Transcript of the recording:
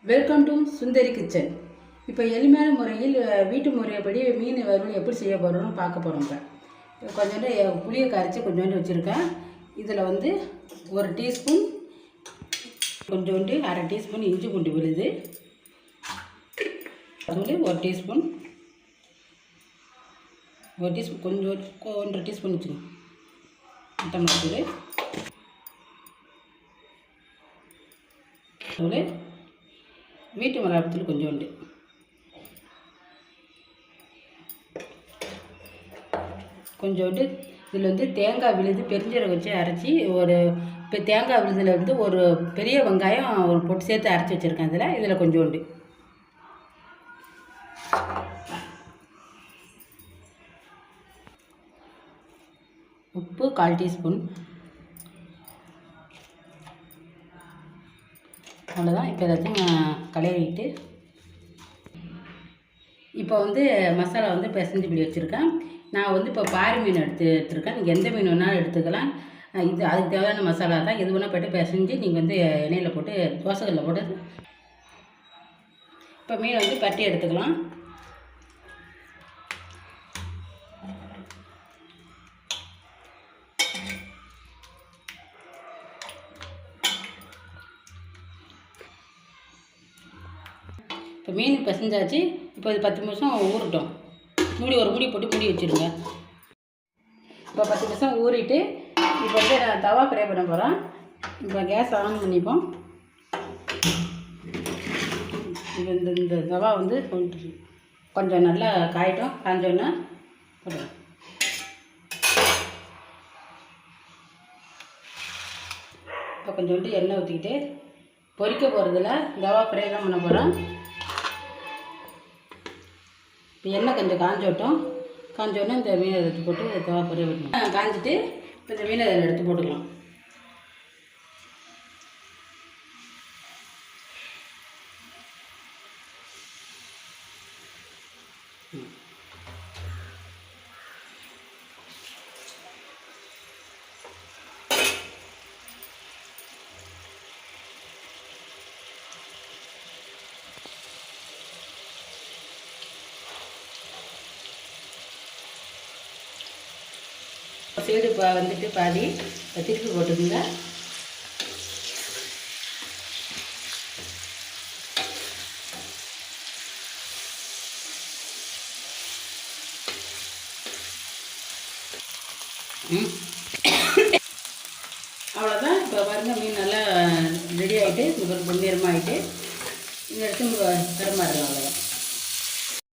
Welcome to Sundari kitchen. இப்போ எளிமையான முறையில் வீட்டு முறைப்படி மீன் வறுவல் எப்படி செய்ய போகிறோம்னு பார்க்க போகிறோம். இப்போ கொஞ்சோண்டு புளியை கரைச்சி கொஞ்சோண்டு வச்சுருக்கேன். இதில் வந்து ஒரு டீஸ்பூன், கொஞ்சோண்டு அரை டீஸ்பூன் இஞ்சி பூண்டு விழுது, அதுவும் ஒரு டீஸ்பூன் கொஞ்சம் 1.5 டீஸ்பூன் வச்சுக்கோங்க மிளகாத்தூள், தூள் வீட்டு மிளகாத்தூள் கொஞ்சோண்டு, கொஞ்சோண்டு இதில் வந்து தேங்காய் விழுது பெருஞ்சீரகம் வச்சு அரைச்சி இப்போ தேங்காய் விழுதில் வந்து ஒரு பெரிய வெங்காயம் போட்டு சேர்த்து அரைச்சி வச்சுருக்கேன். இதில் கொஞ்சோண்டு உப்பு 1/4 டீஸ்பூன். அவ்வளோதான். இப்போ எல்லாத்தையும் கலரிட்டு இப்போ வந்து மசாலா வந்து பிசைஞ்சு இப்படி வச்சுருக்கேன். நான் வந்து இப்போ பாறை மீன் எடுத்துருக்கேன். நீங்கள் எந்த மீன் வேணாலும் எடுத்துக்கலாம். இது அதுக்கு தேவையான மசாலா தான். எது வேணால் போய்ட்டு பிசைஞ்சு நீங்கள் வந்து எண்ணெயில் போட்டு தோசைக்கல்லில் போட்டு இப்போ மீனை வந்து பட்டி எடுத்துக்கலாம். இப்போ மீன் பிசைஞ்சாச்சு. இப்போ இது 10 நிமிஷம் ஊறட்டும். ஒரு மூடி போட்டு மூடி வச்சுருங்க. இப்போ 10 நிமிஷம் ஊறிட்டு இப்போ வந்து நான் தவா ஃப்ரை பண்ண போகிறேன். இப்போ கேஸ் ஆன் பண்ணிப்போம். இப்போ இந்த தவா வந்து கொஞ்சம் நல்லா காயட்டும். காஞ்சோன்னா போடுறேன். இப்போ கொஞ்சோண்டு எண்ணெய் ஊற்றிக்கிட்டு பொரிக்க போகிறதில்ல, தவா ஃப்ரை தான் பண்ண போகிறோம். இப்போ எண்ணெய் கொஞ்சம் காஞ்சோடனே இந்த மீனை எடுத்து போட்டு தவா பொரிய விடணும். காஞ்சிட்டு இப்போ இந்த மீனை அதில் எடுத்து போட்டுக்கலாம். சைடு வந்துட்டு பாதி திருப்பி போட்டுக்குங்க. அவ்வளோதான். இப்போ பாருங்கள், மீன் நல்லா ரெடி ஆகிட்டு பொன்னிறமாக ஆகிட்டு இந்த இடத்துல பரிமாறுறேன்.